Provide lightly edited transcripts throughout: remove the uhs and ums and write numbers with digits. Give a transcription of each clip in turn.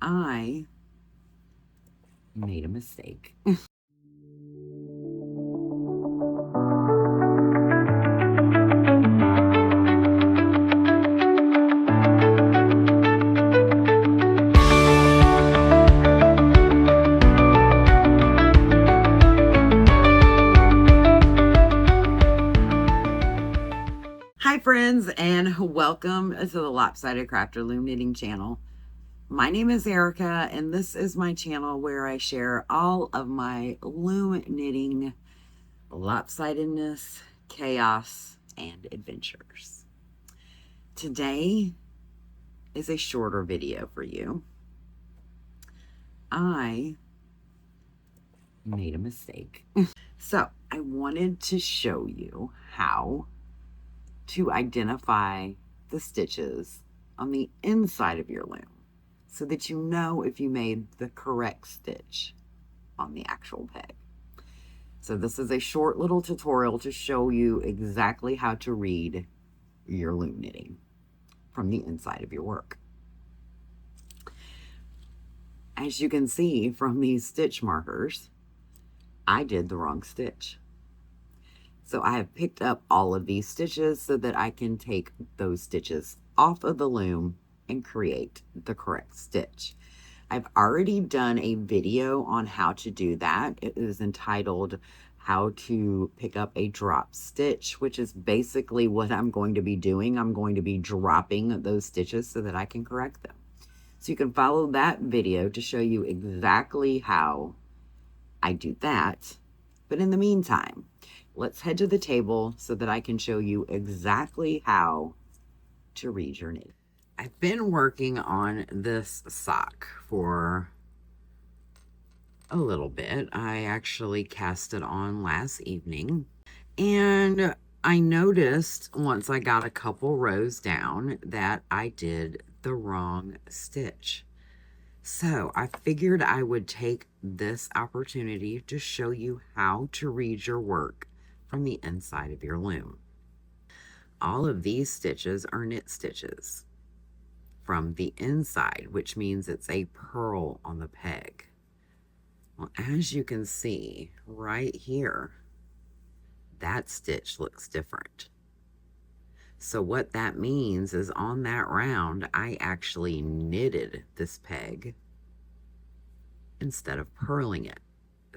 I made a mistake. Hi friends, and welcome to the Lopsided Crafter Loom Knitting channel. My name is Erica, and this is my channel where I share all of my loom knitting lopsidedness, chaos, and adventures. Today is a shorter video for you. I made a mistake. So I wanted to show you how to identify the stitches on the inside of your loom so that you know if you made the correct stitch on the actual peg. So this is a short little tutorial to show you exactly how to read your loom knitting from the inside of your work. As you can see from these stitch markers, I did the wrong stitch. So I have picked up all of these stitches so that I can take those stitches off of the loom and create the correct stitch. I've already done a video on how to do that. It is entitled How to Pick Up a Drop Stitch, which is basically what I'm going to be doing. I'm going to be dropping those stitches so that I can correct them. So you can follow that video to show you exactly how I do that. But in the meantime, let's head to the table so that I can show you exactly how to read your knitting. I've been working on this sock for a little bit. I actually cast it on last evening, and I noticed once I got a couple rows down that I did the wrong stitch. So I figured I would take this opportunity to show you how to read your work from the inside of your loom. All of these stitches are knit stitches from the inside, which means it's a purl on the peg. Well, as you can see right here, that stitch looks different. So what that means is on that round, I actually knitted this peg instead of purling it.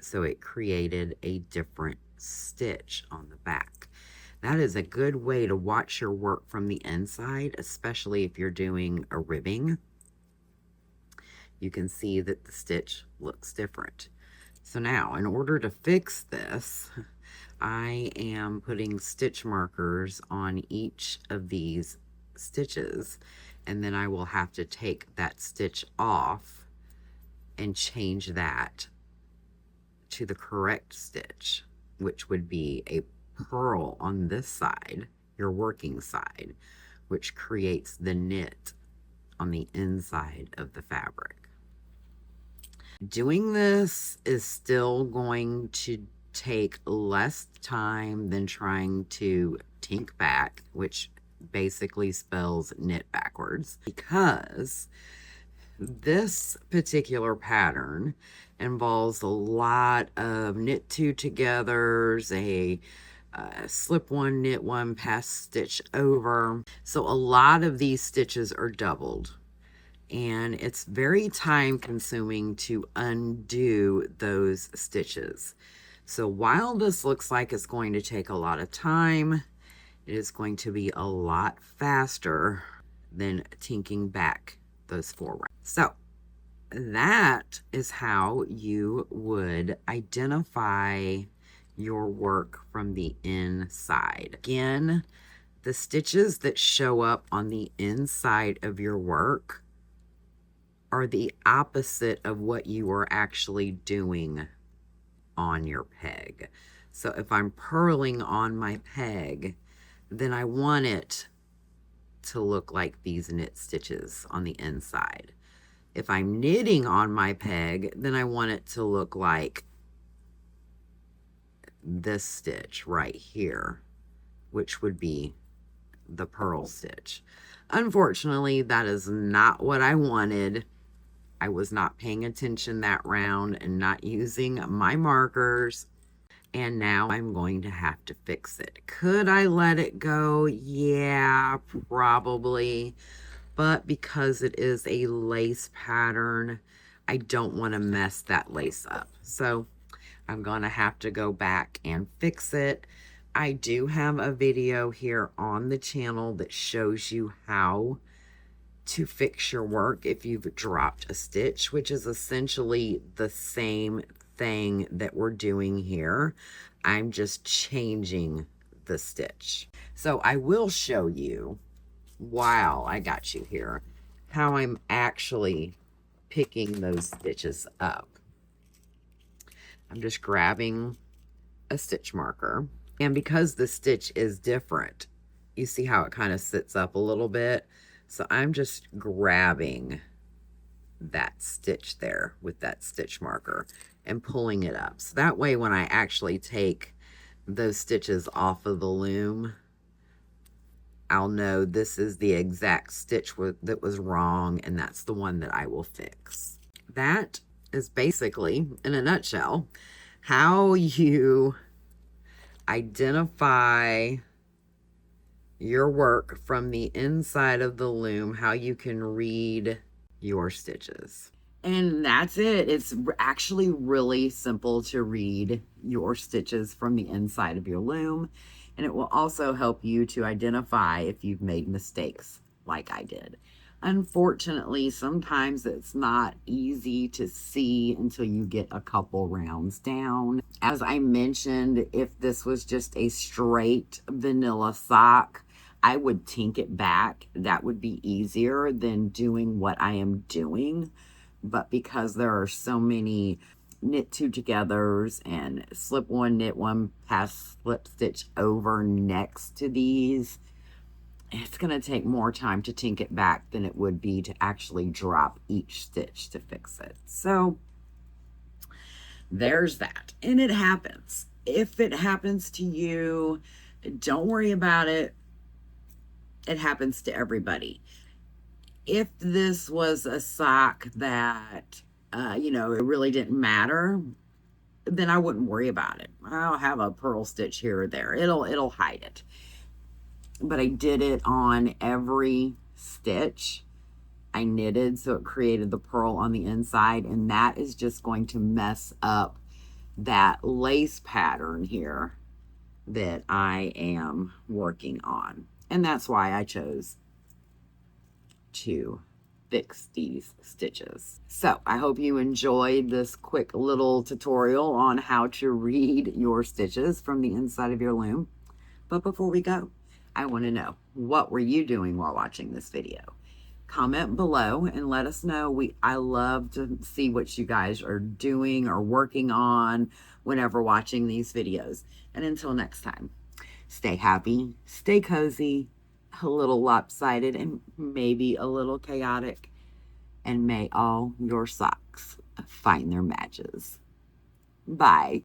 So it created a different stitch on the back. That is a good way to watch your work from the inside, especially if you're doing a ribbing. You can see that the stitch looks different. So now, in order to fix this, I am putting stitch markers on each of these stitches, and then I will have to take that stitch off and change that to the correct stitch, which would be a purl on this side, your working side, which creates the knit on the inside of the fabric. Doing this is still going to take less time than trying to tink back, which basically spells knit backwards, because this particular pattern involves a lot of knit two togethers, a slip one, knit one, pass stitch over. So a lot of these stitches are doubled, and it's very time consuming to undo those stitches. So while this looks like it's going to take a lot of time, it is going to be a lot faster than tinking back those 4 rounds. So that is how you would identify your work from the inside. Again, the stitches that show up on the inside of your work are the opposite of what you are actually doing on your peg. So if I'm purling on my peg, then I want it to look like these knit stitches on the inside. If I'm knitting on my peg, then I want it to look like this stitch right here, which would be the purl stitch. Unfortunately, that is not what I wanted I was not paying attention that round and not using my markers. And now I'm going to have to fix it. Could I let it go? Yeah, probably. But because it is a lace pattern, I don't want to mess that lace up. So I'm going to have to go back and fix it. I do have a video here on the channel that shows you how to fix your work if you've dropped a stitch, which is essentially the same thing that we're doing here. I'm just changing the stitch. So I will show you, while I got you here, how I'm actually picking those stitches up. I'm just grabbing a stitch marker, and because the stitch is different, you see how it kind of sits up a little bit. So I'm just grabbing that stitch there with that stitch marker and pulling it up. So that way when I actually take those stitches off of the loom, I'll know this is the exact stitch that was wrong, and that's the one that I will fix. That is basically, in a nutshell, how you identify your work from the inside of the loom, how you can read your stitches. And that's it. It's actually really simple to read your stitches from the inside of your loom. And it will also help you to identify if you've made mistakes like I did. Unfortunately, sometimes it's not easy to see until you get a couple rounds down. As I mentioned, if this was just a straight vanilla sock, I would tink it back. That would be easier than doing what I am doing. But because there are so many knit two togethers and slip one, knit one, pass slip stitch over next to these, it's going to take more time to tink it back than it would be to actually drop each stitch to fix it. So there's that. And it happens. If it happens to you, don't worry about it. It happens to everybody. If this was a sock that, it really didn't matter, then I wouldn't worry about it. I'll have a purl stitch here or there. It'll hide it. But I did it on every stitch I knitted, so it created the purl on the inside, and that is just going to mess up that lace pattern here that I am working on. And that's why I chose to fix these stitches. So I hope you enjoyed this quick little tutorial on how to read your stitches from the inside of your loom. But before we go, I want to know, what were you doing while watching this video? Comment below and let us know. I love to see what you guys are doing or working on whenever watching these videos. And until next time, stay happy, stay cozy, a little lopsided, and maybe a little chaotic. And may all your socks find their matches. Bye.